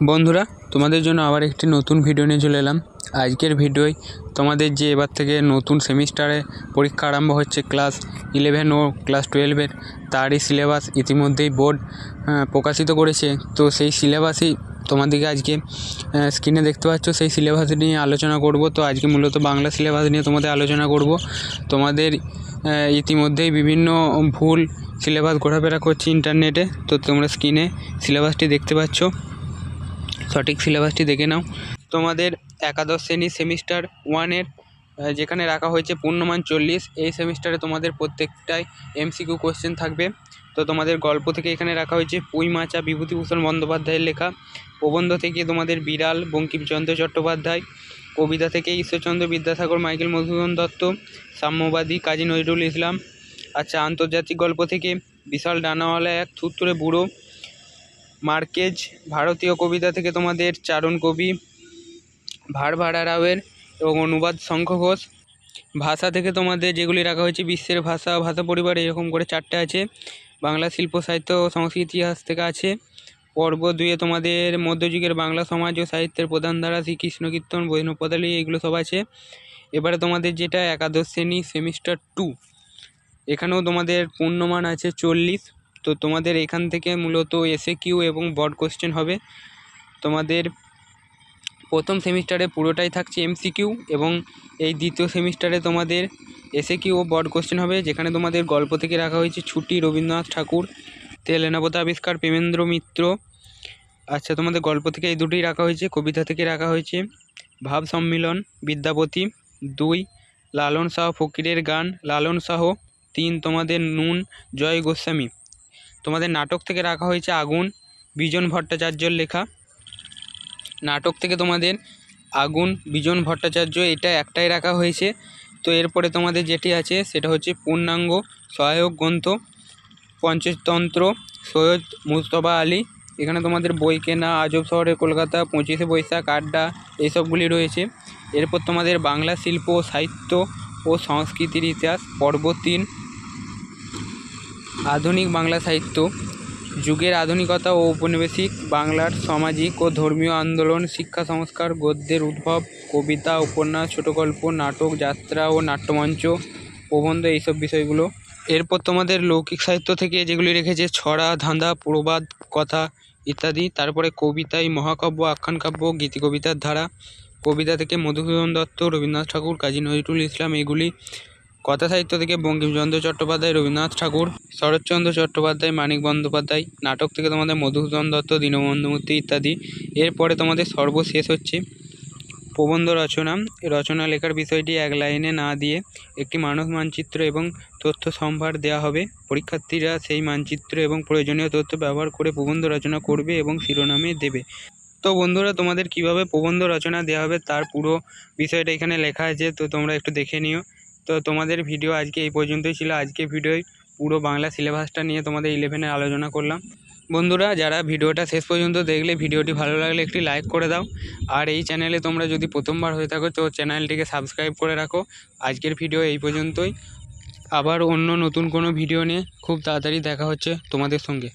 বন্ধুরা, তোমাদের জন্য আবার একটি নতুন ভিডিও নিয়ে চলে এলাম। আজকের ভিডিওয় তোমাদের যে এবার থেকে নতুন সেমিস্টারে পরীক্ষা আরম্ভ হচ্ছে ক্লাস 11 ও ক্লাস 12-এর, তারই সিলেবাস ইতিমধ্যেই বোর্ড প্রকাশিত করেছে। তো সেই সিলেবাসই তোমাদেরকে আজকে স্ক্রিনে দেখতে পাচ্ছ, সেই সিলেবাস নিয়ে আলোচনা করব। তো আজকে মূলত বাংলা সিলেবাস নিয়ে তোমাদের আলোচনা করব। তোমাদের ইতিমধ্যেই বিভিন্ন ভুল সিলেবাস ঘোরাফেরা করছে ইন্টারনেটে, তো তোমরা স্ক্রিনে সিলেবাসটি দেখতে পাচ্ছ, সঠিক সিলেবাসটি দেখে নাও। তোমাদের একাদশ শ্রেণী সেমিস্টার 1-এর যেখানে রাখা হয়েছে পূর্ণমান 40, এই সেমিস্টারে তোমাদের প্রত্যেকটাই MCQ কোশ্চেন থাকবে। তো তোমাদের গল্প থেকে এখানে রাখা হয়েছে পুঁই মাচা বিভূতিভূষণ বন্দ্যোপাধ্যায়ের লেখা, প্রবন্ধ থেকে তোমাদের বিড়াল বঙ্কিমচন্দ্র চট্টোপাধ্যায়, কবিতা থেকে ঈশ্বরচন্দ্র বিদ্যাসাগর মাইকেল মধুসূদন দত্ত, সাম্যবাদী কাজী নজরুল ইসলাম। আচ্ছা, আন্তর্জাতিক গল্প থেকে বিশাল ডানাওয়ালা এক থুরথুরে বুড়ো, মার্কেজ। ভারতীয় কবিতা থেকে তোমাদের চারণ কবি ভারভারা রাওয়ের এবং অনুবাদ শঙ্খ ঘোষ। ভাষা থেকে তোমাদের যেগুলি রাখা হয়েছে বিশ্বের ভাষা, ভাষা পরিবার, এরকম করে 4টে আছে। বাংলা শিল্প সাহিত্য ও সংস্কৃতি ইতিহাস থেকে আছে। পর্ব 2-এ তোমাদের মধ্যযুগের বাংলা সমাজ ও সাহিত্যের প্রধান ধারা, শ্রীকৃষ্ণ কীর্তন, বৈষ্ণব পদাবলী, এগুলো সব আছে। এবারে তোমাদের যেটা একাদশ শ্রেণী সেমিস্টার 2, এখানেও তোমাদের পূর্ণমান আছে 40। তো তোমাদের এখান থেকে মূলত SAQ এবং বোর্ড কোশ্চেন হবে। তোমাদের প্রথম সেমিস্টারে পুরোটাই থাকছে MCQ, এবং এই দ্বিতীয় সেমিস্টারে তোমাদের SAQ ও বোর্ড কোশ্চেন হবে, যেখানে তোমাদের গল্প থেকে রাখা হয়েছে ছুটি রবীন্দ্রনাথ ঠাকুর, তেল এনাপোতা আবিষ্কার প্রেমেন্দ্র মিত্র। আচ্ছা, তোমাদের গল্প থেকে এই দুটোই রাখা হয়েছে। কবিতা থেকে রাখা হয়েছে ভাব সম্মিলন বিদ্যাপতি। 2, লালন শাহ ফকিরের গান লালন শাহ। 3, তোমাদের নুন জয় গোস্বামী। তোমাদের নাটক থেকে রাখা হয়েছে আগুন, বিজন ভট্টাচার্যর লেখা। নাটক থেকে তোমাদের আগুন, বিজন ভট্টাচার্য, এটা একটাই রাখা হয়েছে। তো এরপরে তোমাদের যেটি আছে সেটা হচ্ছে পূর্ণাঙ্গ সহায়ক গ্রন্থ পঞ্চতন্ত্র সৈয়দ মুজতবা আলী। এখানে তোমাদের বই কেনা, আজব শহরে কলকাতা, 25শে বৈশাখ, আড্ডা, এইসবগুলি রয়েছে। এরপর তোমাদের বাংলা শিল্প সাহিত্য ও সংস্কৃতির ইতিহাস পর্ব 3, আধুনিক বাংলা সাহিত্য, যুগের আধুনিকতা ও ঔপনিবেশিক বাংলার সামাজিক ও ধর্মীয় আন্দোলন, শিক্ষা সংস্কার, গদ্যের উদ্ভব, কবিতা, উপন্যাস, ছোট গল্প, নাটক, যাত্রা ও নাট্যমঞ্চ, প্রবন্ধ, এইসব বিষয়গুলো। এরপর তোমাদের লৌকিক সাহিত্য থেকে যেগুলি রেখেছে ছড়া, ধাঁধা, প্রবাদ, কথা ইত্যাদি। তারপরে কবিতায় মহাকাব্য, আখ্যান কাব্য, গীতিকবিতার ধারা। কবিতা থেকে মধুসূদন দত্ত, রবীন্দ্রনাথ ঠাকুর, কাজী নজরুল ইসলাম, এগুলি। কথা সাহিত্য থেকে বঙ্কিমচন্দ্র চট্টোপাধ্যায়, রবীন্দ্রনাথ ঠাকুর, শরৎচন্দ্র চট্টোপাধ্যায়, মানিক বন্দ্যোপাধ্যায়। নাটক থেকে তোমাদের মধুসূদন দত্ত, দীনবন্ধু মিত্র ইত্যাদি। এরপরে তোমাদের সর্বশেষ হচ্ছে প্রবন্ধ রচনা। রচনা লেখার বিষয়টি এক লাইনে না দিয়ে একটি মানব মানচিত্র এবং তথ্য সম্ভার দেওয়া হবে। পরীক্ষার্থীরা সেই মানচিত্র এবং প্রয়োজনীয় তথ্য ব্যবহার করে প্রবন্ধ রচনা করবে এবং শিরোনামে দেবে। তো বন্ধুরা, তোমাদের কিভাবে প্রবন্ধ রচনা দেওয়া হবে তার পুরো বিষয়টা এখানে লেখা আছে, তো তোমরা একটু দেখে নিও। তো তোমাদের ভিডিও আজকে এই পর্যন্তই ছিল। আজকে ভিডিওয় পুরো বাংলা সিলেবাসটা নিয়ে তোমাদের 11-এর আলোচনা করলাম। বন্ধুরা, যারা ভিডিওটা শেষ পর্যন্ত দেখলে, ভিডিওটি ভালো লাগলে একটি লাইক করে দাও। আর এই চ্যানেলে তোমরা যদি প্রথমবার হয়ে থাকো তো চ্যানেলটিকে সাবস্ক্রাইব করে রাখো। আজকের ভিডিও এই পর্যন্তই। আবার অন্য নতুন কোনো ভিডিও নিয়ে খুব তাড়াতাড়ি দেখা হচ্ছে তোমাদের সঙ্গে।